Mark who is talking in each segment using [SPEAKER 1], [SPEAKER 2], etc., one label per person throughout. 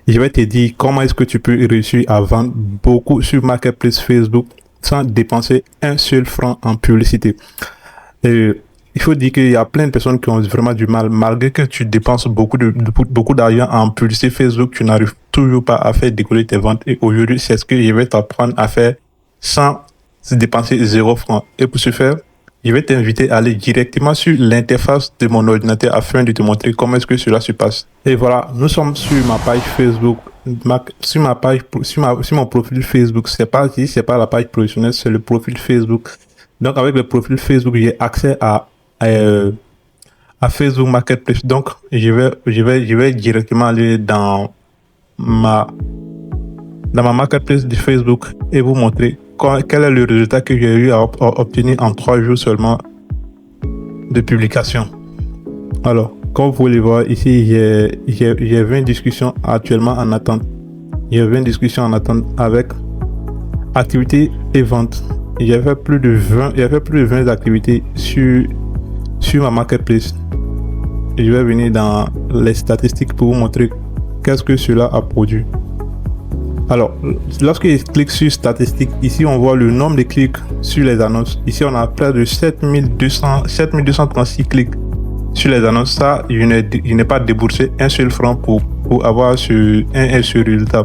[SPEAKER 1] Je vais te dire comment est-ce que tu peux réussir à vendre beaucoup sur Marketplace Facebook sans dépenser un seul franc en publicité. Et il faut dire qu'il y a plein de personnes qui ont vraiment du mal. Malgré que tu dépenses beaucoup d'argent en publicité Facebook, tu n'arrives toujours pas à faire décoller tes ventes. Et aujourd'hui, c'est ce que je vais t'apprendre à faire sans dépenser 0 franc. Et pour ce faire, je vais t'inviter à aller directement sur l'interface de mon ordinateur afin de te montrer comment est-ce que cela se passe. Et voilà, nous sommes sur ma page Facebook. Sur mon profil Facebook, c'est pas la page professionnelle, c'est le profil Facebook. Donc avec le profil Facebook, j'ai accès à Facebook Marketplace. Donc je vais directement aller dans ma Marketplace de Facebook et vous montrer quel est le résultat que j'ai eu à obtenir en 3 jours seulement de publication. Alors, comme vous pouvez le voir ici, j'ai 20 discussions actuellement en attente. J'ai 20 discussions en attente avec activités et ventes. J'ai fait plus de 20 activités sur ma Marketplace. Je vais venir dans les statistiques pour vous montrer qu'est-ce que cela a produit. Alors, lorsque je clique sur statistiques, ici on voit le nombre de clics sur les annonces. Ici on a près de 7236 clics sur les annonces. Ça, je n'ai pas déboursé un seul franc pour avoir ce résultat.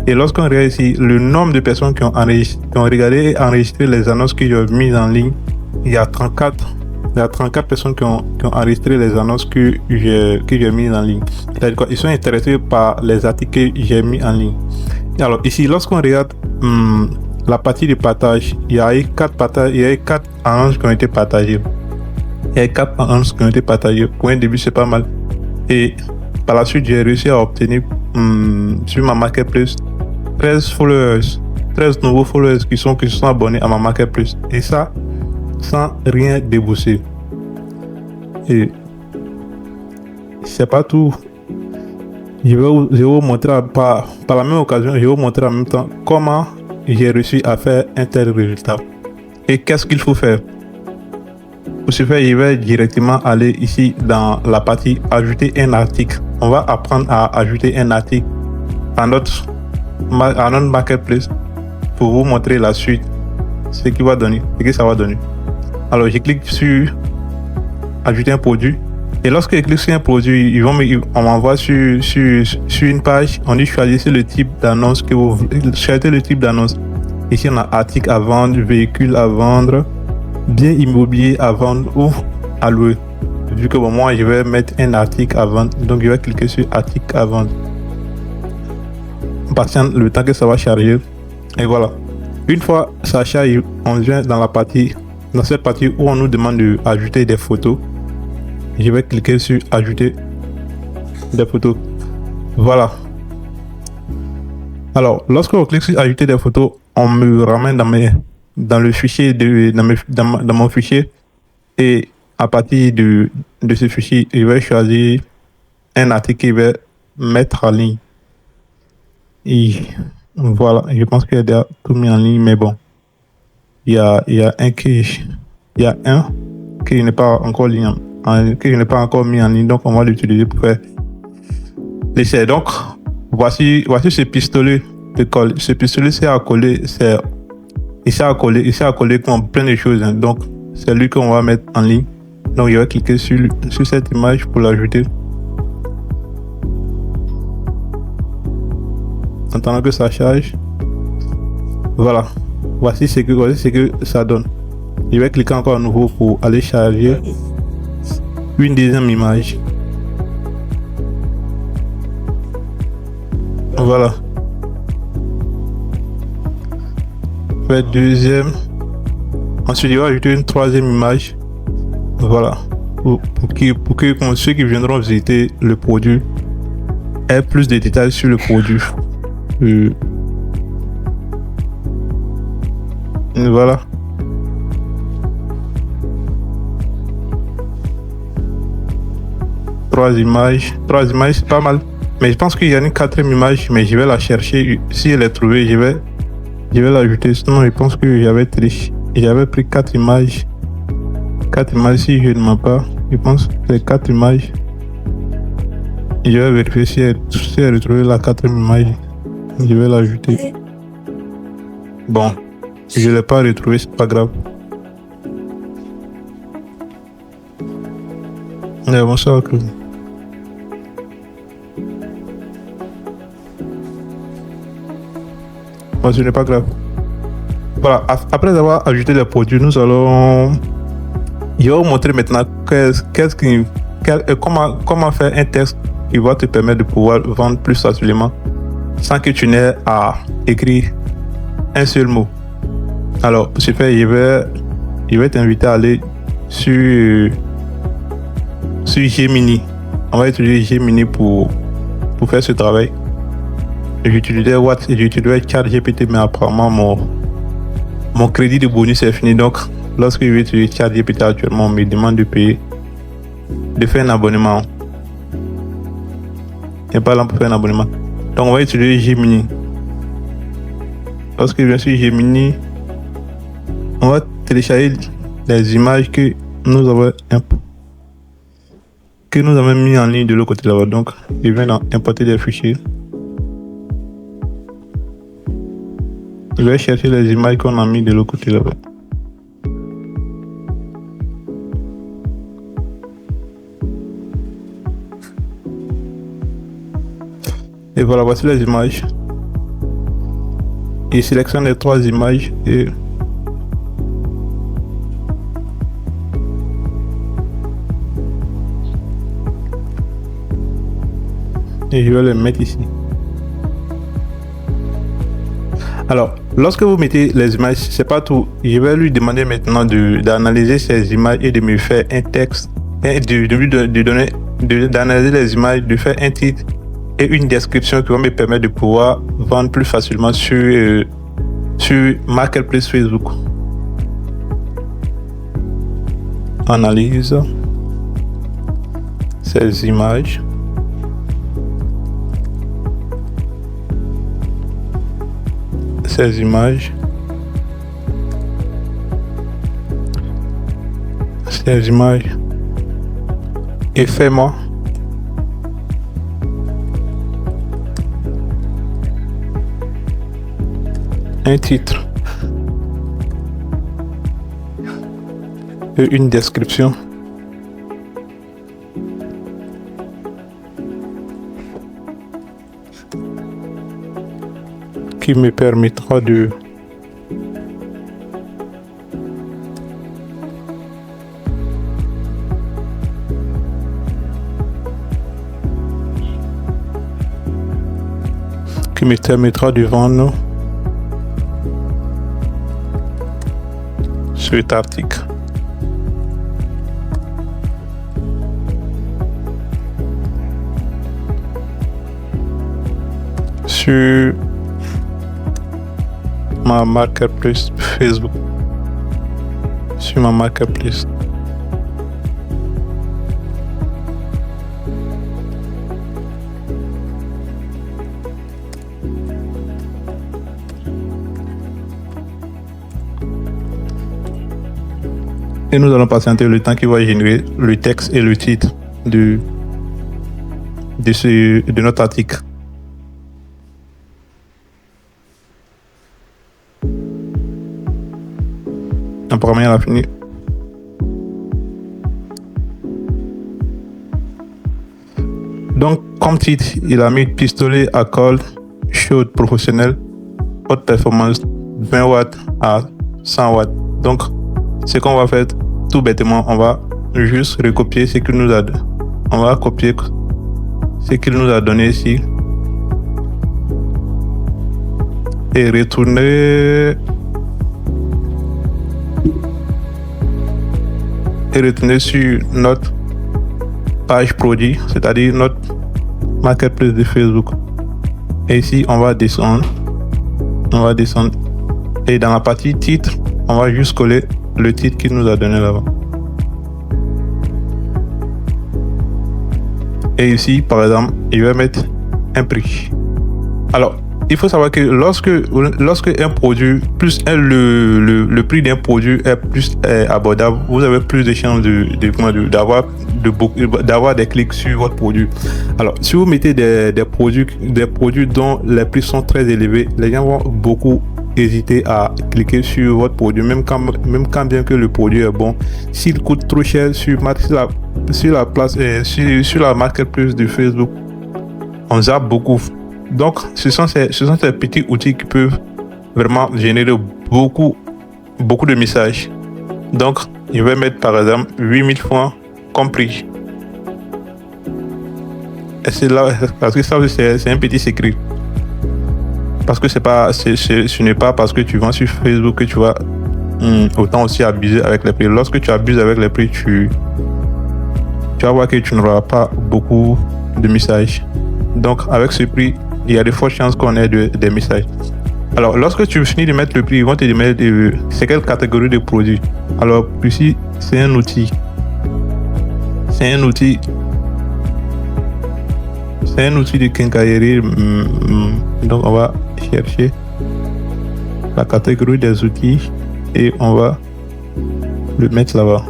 [SPEAKER 1] Et lorsqu'on regarde ici le nombre de personnes qui ont regardé et enregistré les annonces que j'ai mises en ligne, il y a 34 personnes qui ont enregistré les annonces que j'ai mises en ligne. C'est-à-dire qu'ils sont intéressés par les articles que j'ai mis en ligne. Alors ici, lorsqu'on regarde la partie de partage, il y a eu 4 annonces qui ont été partagées. Pour un début, c'est pas mal. Et par la suite, j'ai réussi à obtenir sur ma Marketplace 13 nouveaux followers qui se sont abonnés à ma Marketplace. Et ça, sans rien débourser. Et c'est pas tout. Je vais vous montrer par la même occasion, je vais vous montrer en même temps comment j'ai réussi à faire un tel résultat. Et qu'est-ce qu'il faut faire? Pour ce faire, je vais directement aller ici dans la partie ajouter un article. On va apprendre à ajouter un article à notre Marketplace pour vous montrer la suite, ce que ça va donner. Alors, je clique sur ajouter un produit. Et lorsque je clique sur un produit, on m'envoie sur une page. On dit choisissez le type d'annonce que vous voulez. Choisissez le type d'annonce. Ici, on a article à vendre, véhicule à vendre, bien immobilier à vendre ou à louer. Vu que moi, je vais mettre un article à vendre. Donc, je vais cliquer sur article à vendre. On patiente le temps que ça va charger. Et voilà. Une fois ça charge, on vient dans cette partie où on nous demande d'ajouter des photos. Je vais cliquer sur ajouter des photos. Voilà. Alors, lorsque on clique sur ajouter des photos, on me ramène dans le fichier dans mon fichier. Et à partir de ce fichier, je vais choisir un article que je vais mettre en ligne. Et voilà, je pense qu'il y a déjà tout mis en ligne, mais bon. Il y a un que je n'ai pas encore mis en ligne, donc on va l'utiliser pour faire l'essai. Donc voici ce pistolet de colle. Ce pistolet c'est à coller, il s'est à coller comme plein de choses, hein. Donc c'est lui qu'on va mettre en ligne. Donc je vais cliquer sur cette image pour l'ajouter. En attendant que ça charge. Voilà. Voici ce que ça donne. Je vais cliquer encore à nouveau pour aller charger une deuxième image. Voilà. Fait deuxième. Ensuite, je vais ajouter une troisième image. Voilà. Pour que ceux qui viendront visiter le produit aient plus de détails sur le produit. Voilà. Trois images, c'est pas mal. Mais je pense qu'il y a une quatrième image, mais je vais la chercher. Si elle est trouvée, je vais l'ajouter. Sinon, je pense que j'avais pris 4 images. 4 images, si je ne mens pas. Je pense que c'est 4 images. Je vais vérifier si elle a retrouvé la 4e image. Je vais l'ajouter. Bon, je ne l'ai pas retrouvée, c'est pas grave. Mais bon, ça va que... Bon, ce n'est pas grave. Voilà, après avoir ajouté les produits, nous allons... Je vais vous montrer maintenant comment faire un texte qui va te permettre de pouvoir vendre plus facilement sans que tu n'aies à écrire un seul mot. Alors, pour ce faire, je vais t'inviter à aller sur Gemini. On va utiliser Gemini pour faire ce travail. J'utilisais ChatGPT, mais apparemment mon crédit de bonus est fini. Donc, lorsque je vais utiliser ChatGPT actuellement, on me demande de faire un abonnement. Il n'y a pas là pour faire un abonnement. Donc, on va utiliser Gemini. Lorsque je viens sur Gemini, on va télécharger les images que nous avons mis en ligne de l'autre côté là-bas. Donc, je viens d'importer des fichiers. Je vais chercher les images qu'on a mis de l'autre côté là-bas. Et voilà, voici les images. Et sélectionne les 3 images et je vais les mettre ici. Alors, lorsque vous mettez les images, c'est pas tout. Je vais lui demander maintenant d'analyser ces images et de me faire un texte, d'analyser les images, de faire un titre et une description qui va me permettre de pouvoir vendre plus facilement sur Marketplace Facebook. Analyse ces images. Ces images. Et fais-moi un titre et une description qui me permettra de vendre cet article. Sur ma marketplace Facebook. Sur ma marketplace. Et nous allons patienter le temps qui va générer le texte et le titre de notre article. Apparemment, il a fini. Donc, comme titre, il a mis pistolet à colle chaude professionnel, haute performance, 20 watts à 100 watts. Donc, ce qu'on va faire tout bêtement, on va juste recopier ce qu'il nous a donné. On va copier ce qu'il nous a donné ici et retourner sur notre page produit, c'est-à-dire notre marketplace de Facebook. Et ici, on va descendre. Et dans la partie titre, on va juste coller le titre qu'il nous a donné là-bas. Et ici, par exemple, je vais mettre un prix. Alors, il faut savoir que lorsque un produit, le prix d'un produit est plus abordable, vous avez plus de chances d'avoir des clics sur votre produit. Alors, si vous mettez des produits dont les prix sont très élevés, les gens vont beaucoup hésiter à cliquer sur votre produit, même quand bien que le produit est bon. S'il coûte trop cher sur la marketplace de Facebook, on zappe beaucoup. Donc, ce sont ces petits outils qui peuvent vraiment générer beaucoup de messages. Donc, je vais mettre par exemple 8000 francs compris. Et c'est là, parce que ça c'est un petit secret. Parce que ce n'est pas parce que tu vends sur Facebook que tu vas autant aussi abuser avec les prix. Lorsque tu abuses avec les prix, tu vas voir que tu n'auras pas beaucoup de messages. Donc, avec ce prix, il y a de fortes chances qu'on ait des messages. Alors, lorsque tu finis de mettre le prix, ils vont te demander c'est quelle catégorie de produits. Alors, ici, c'est un outil. C'est un outil de quincaillerie. Donc, on va chercher la catégorie des outils et on va le mettre là-bas.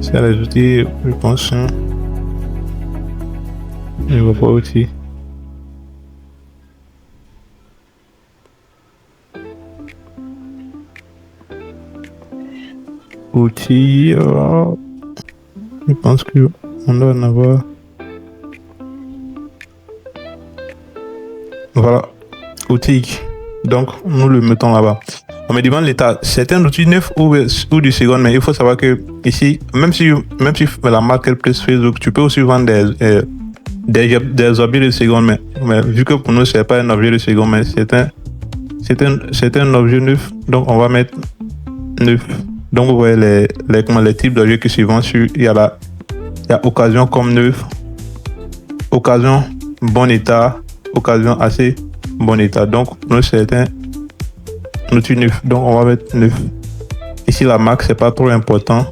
[SPEAKER 1] C'est les outils, je pense. Je vois pas outils. Outils, je pense que on doit en avoir. Voilà, outils. Donc, nous le mettons là-bas. On me demande l'état. C'est un outil neuf ou du second, mais il faut savoir que ici, même si la marketplace Facebook, tu peux aussi vendre des objets de seconde main. Mais vu que pour nous, c'est pas un objet de seconde main, c'est un objet neuf. Donc, on va mettre neuf. Donc, vous voyez les types d'objets qui se vendent sur. Il y a occasion comme neuf, occasion bon état, occasion assez bon état. Donc, nous, c'est un outil neuf. Donc, on va mettre neuf. Ici, la marque, c'est pas trop important.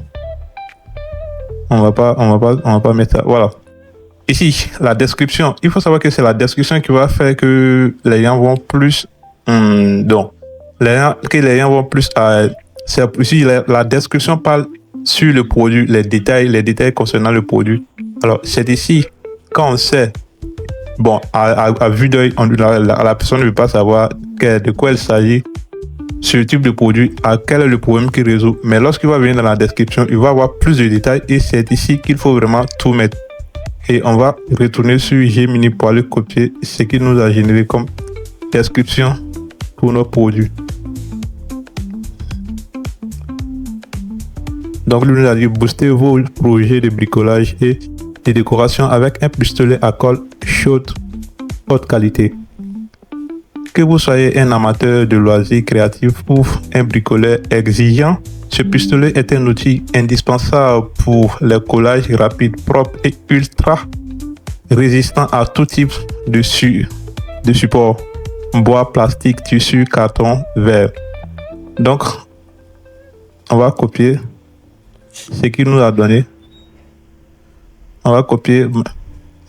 [SPEAKER 1] On va pas mettre ça. Voilà. Ici, la description. Il faut savoir que c'est la description qui va faire que les gens vont plus. Donc, les gens vont plus à. Ici, la description parle sur le produit, les détails concernant le produit. Alors, c'est ici, quand on sait, bon, à vue d'œil, la personne ne veut pas savoir de quoi il s'agit, ce type de produit, quel est le problème qu'il résout. Mais lorsqu'il va venir dans la description, il va avoir plus de détails et c'est ici qu'il faut vraiment tout mettre. Et on va retourner sur Gemini pour aller copier ce qu'il nous a généré comme description pour nos produits. Donc, lui nous a dit booster vos projets de bricolage et de décoration avec un pistolet à colle chaude haute qualité. Que vous soyez un amateur de loisirs créatifs ou un bricoleur exigeant, ce pistolet est un outil indispensable pour les collages rapides, propres et ultra résistants à tout type de support, bois, plastique, tissu, carton, verre. Donc, on va copier ce qu'il nous a donné. On va copier,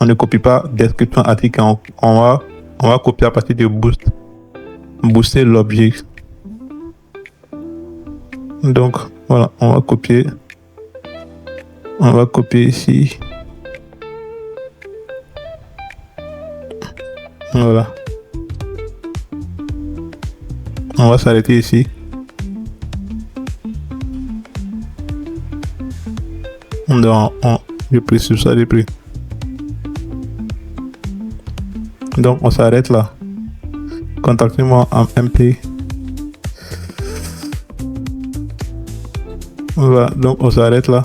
[SPEAKER 1] on ne copie pas description article, on va copier à partir de booster l'objet. Donc voilà, on va copier ici. Voilà. On va s'arrêter ici. J'ai pris sur ça, j'ai pris. Donc on s'arrête là. Contactez-moi en MP. Voilà, donc on s'arrête là.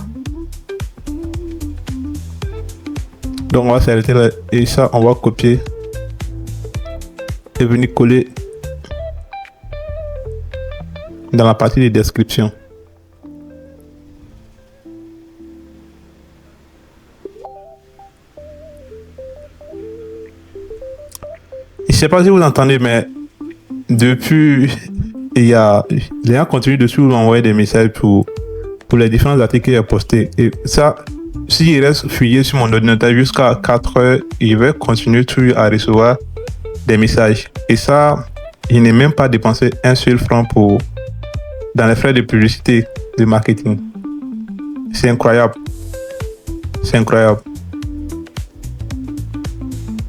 [SPEAKER 1] Donc on va s'arrêter là et ça on va copier et venir coller dans la partie de description. Je sais pas si vous entendez, mais depuis, les gens continuent de suivre envoyer des messages pour les différents articles qu'il a postés. Et ça, s'il reste fouillé sur mon ordinateur jusqu'à 4 heures, il va continuer toujours à recevoir des messages. Et ça, je n'ai même pas dépensé un seul franc dans les frais de publicité, de marketing. C'est incroyable. C'est incroyable.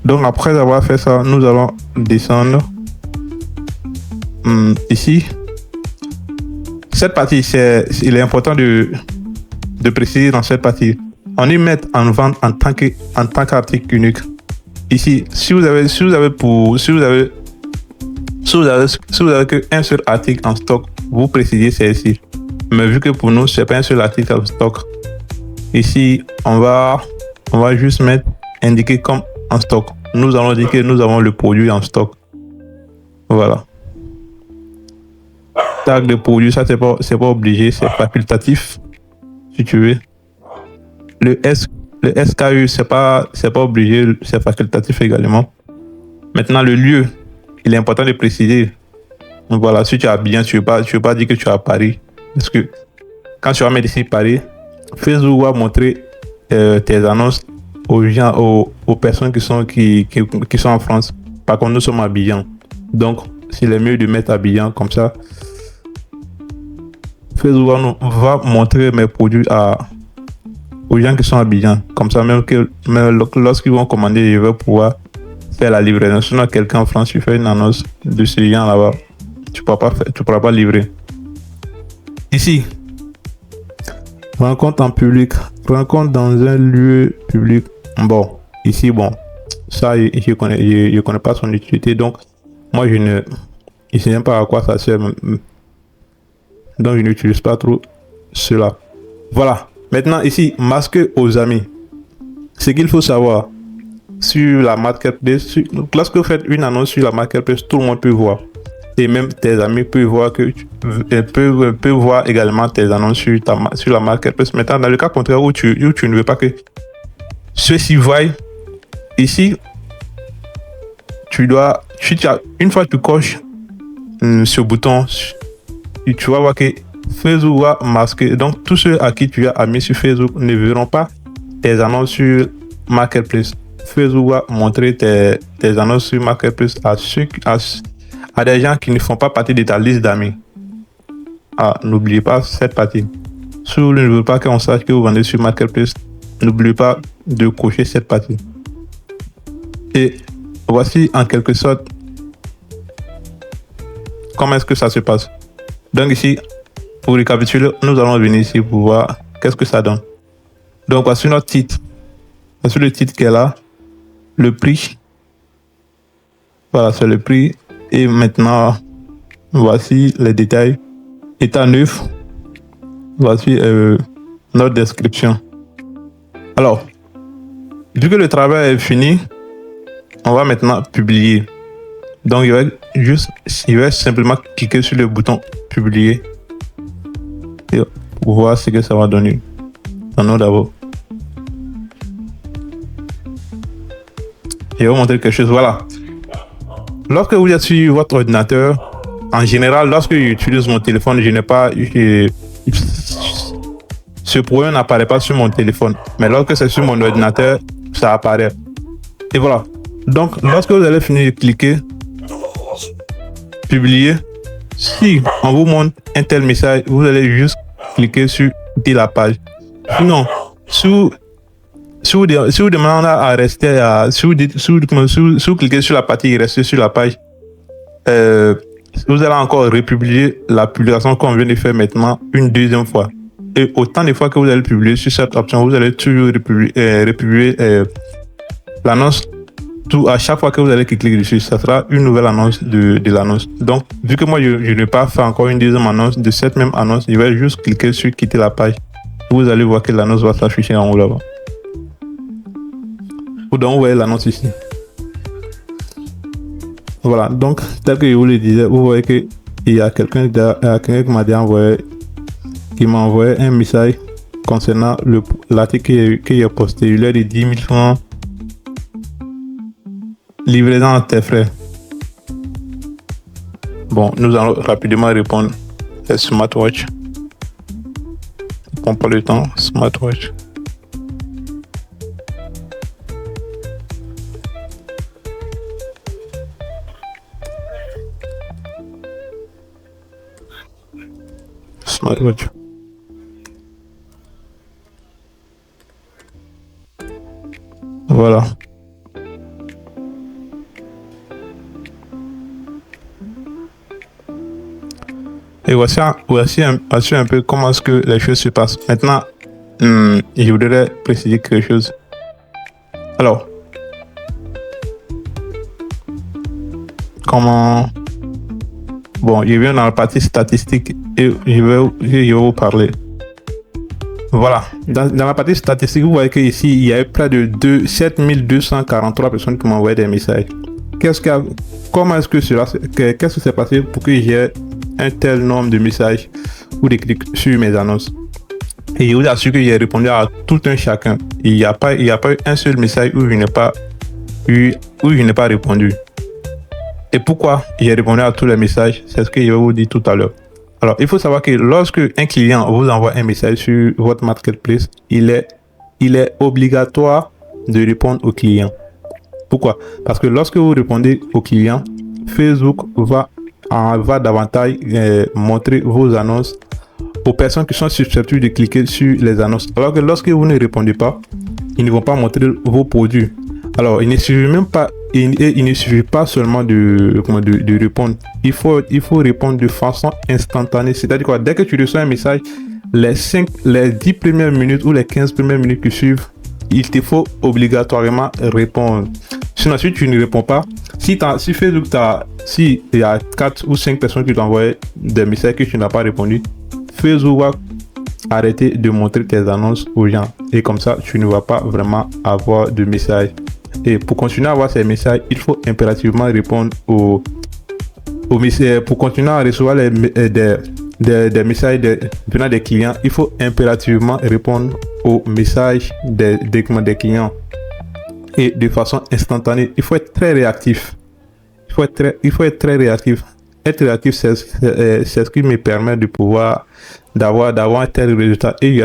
[SPEAKER 1] Donc après avoir fait ça, nous allons descendre ici. Cette partie, il est important de préciser dans cette partie. On y met en vente en tant qu'article unique. Ici, si vous avez qu'un seul article en stock, vous précisez celle-ci. Mais vu que pour nous, c'est pas un seul article en stock, ici, on va juste indiquer comme en stock. Nous allons dire que nous avons le produit en stock. Voilà. Tag de produit, ça c'est pas obligé, c'est facultatif, si tu veux. Le SKU, c'est pas obligé, c'est facultatif également. Maintenant, le lieu, il est important de préciser. Donc voilà, si tu es bien, tu veux pas dire que tu es à Paris. Parce que quand tu vas mettre ici Paris, Facebook va montrer tes annonces aux gens, aux personnes qui sont en France. Par contre, nous sommes à Abidjan. Donc, il est mieux de mettre Abidjan comme ça. Facebook va montrer mes produits aux gens qui sont à Abidjan. Comme ça, même lorsqu'ils vont commander, je vais pouvoir faire la livraison. Sinon, quelqu'un en France, tu fais une annonce de ce gens là-bas, tu pourras pas livrer. Ici, rencontre en public, rencontre dans un lieu public. Bon, ici, ça, je connais pas son utilité, donc moi, je ne sais même pas à quoi ça sert. Donc, je n'utilise pas trop cela. Voilà. Maintenant, ici, masquer aux amis. Ce qu'il faut savoir sur la marketplace, lorsque vous faites une annonce sur la marketplace, tout le monde peut voir. Et même tes amis peuvent voir peuvent voir également tes annonces sur la marketplace. Maintenant, dans le cas contraire où tu ne veux pas que ceux-ci voient, ici, une fois que tu coches ce bouton, tu vas voir que Facebook va masquer. Donc, tous ceux à qui tu as mis sur Facebook ne verront pas tes annonces sur Marketplace. Facebook va montrer tes annonces sur Marketplace à des gens qui ne font pas partie de ta liste d'amis. N'oubliez pas cette partie. Si vous ne voulez pas qu'on sache que vous vendez sur Marketplace, n'oubliez pas de cocher cette partie. Et voici en quelque sorte comment est-ce que ça se passe. Donc ici, pour récapituler, nous allons venir ici pour voir qu'est-ce que ça donne. Donc voici notre titre. Voici le titre qui est là. Le prix. Voilà, c'est le prix. Et maintenant, voici les détails. État neuf. Voici notre description. Alors, vu que le travail est fini, on va maintenant publier. Donc, il va simplement cliquer sur le bouton publier et pour voir ce que ça va donner. Donnons d'abord. Je vais vous montrer quelque chose. Voilà. Lorsque vous êtes sur votre ordinateur, en général, lorsque j'utilise mon téléphone, ce problème n'apparaît pas sur mon téléphone. Mais lorsque c'est sur mon ordinateur, ça apparaît. Et voilà. Donc, lorsque vous allez finir de cliquer, publier, si on vous montre un tel message, vous allez juste cliquer sur quitter la page. Sinon, si vous demandez à rester, si vous cliquez sur la partie et restez sur la page, vous allez encore republier la publication qu'on vient de faire maintenant une deuxième fois. Et autant de fois que vous allez publier sur cette option, vous allez toujours republier l'annonce. À chaque fois que vous allez cliquer dessus, ça sera une nouvelle annonce de l'annonce. Donc, vu que moi, je n'ai pas fait encore une deuxième annonce de cette même annonce, je vais juste cliquer sur quitter la page. Vous allez voir que l'annonce va s'afficher en haut là-bas. Donc, vous voyez l'annonce ici. Voilà. Donc, tel que je vous le disais, vous voyez qu'il y a quelqu'un qui m'a envoyé un message concernant l'article qu'il a posté. Il lui a dit 10 000 francs. Livraison à tes frais. Bon, nous allons rapidement répondre. Smartwatch. Prends pas le temps. Smartwatch. Ouais. Voilà. Et voici un peu comment est-ce que les choses se passent. Maintenant, je voudrais préciser quelque chose. Alors, comment... Bon, je viens dans la partie statistique et je vais vous parler. Voilà, dans la partie statistique, vous voyez qu'ici, il y a eu près de 7243 personnes qui m'ont envoyé des messages. Comment est-ce que qu'est-ce qui s'est passé pour que j'ai un tel nombre de messages ou de clics sur mes annonces? Et je vous assure que j'ai répondu à tout un chacun. Il n'y a pas eu un seul message où je n'ai pas répondu. Et pourquoi j'ai répondu à tous les messages? C'est ce que je vais vous dire tout à l'heure. Alors, il faut savoir que lorsque un client vous envoie un message sur votre marketplace, il est obligatoire de répondre au client. Pourquoi? Parce que lorsque vous répondez au client, Facebook va davantage montrer vos annonces aux personnes qui sont susceptibles de cliquer sur les annonces. Alors que lorsque vous ne répondez pas, ils ne vont pas montrer vos produits. Alors, il ne suffit pas seulement de répondre. Il faut répondre de façon instantanée. C'est-à-dire que dès que tu reçois un message, les 10 premières minutes ou les 15 premières minutes qui suivent, il te faut obligatoirement répondre. Sinon, si tu ne réponds pas, si Facebook il y a 4 ou 5 personnes qui t'envoient des messages que tu n'as pas répondu, Facebook va arrêter de montrer tes annonces aux gens. Et comme ça, tu ne vas pas vraiment avoir de messages. Et pour continuer à avoir ces messages, il faut impérativement répondre aux messages. Pour continuer à recevoir des messages venant des clients, il faut impérativement répondre aux messages des clients. Et de façon instantanée, il faut être très réactif. Il faut être très réactif. Être réactif, c'est ce qui me permet de pouvoir d'avoir un tel résultat. Et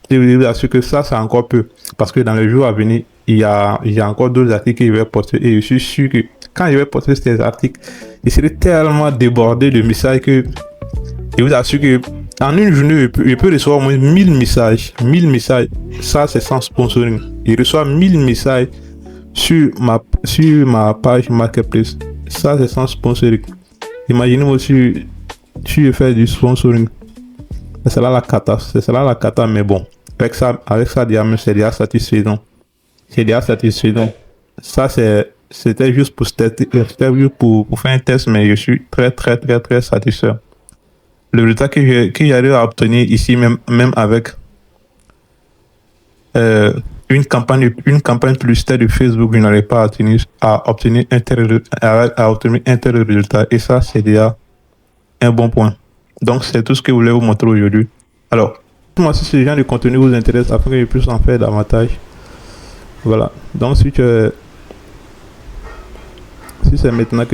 [SPEAKER 1] je vous assure que ça, c'est encore peu. Parce que dans les jours à venir, il y a encore d'autres articles que je vais poster. Et je suis sûr que quand je vais poster ces articles, je serai tellement débordé de messages que je vous assure que en une journée, je peux recevoir au moins 1000 messages. 1000 messages. Ça, c'est sans sponsoring. Je reçois 1000 messages sur ma page marketplace. Ça, c'est sans sponsoring. Imaginez-moi si je fais du sponsoring. C'est là la cata, mais bon. Avec ça, c'est déjà satisfaisant. Ça, c'était juste pour faire un test, mais je suis très, très, très, très satisfait. Le résultat que j'arrive à obtenir ici, même avec une campagne publicitaire de Facebook, je n'arrive pas à obtenir un tel résultat. Et ça, c'est déjà un bon point. Donc, c'est tout ce que je voulais vous montrer aujourd'hui. Alors, moi, si ce genre de contenu vous intéresse, afin que je puisse en faire davantage. Voilà. Donc, si c'est maintenant que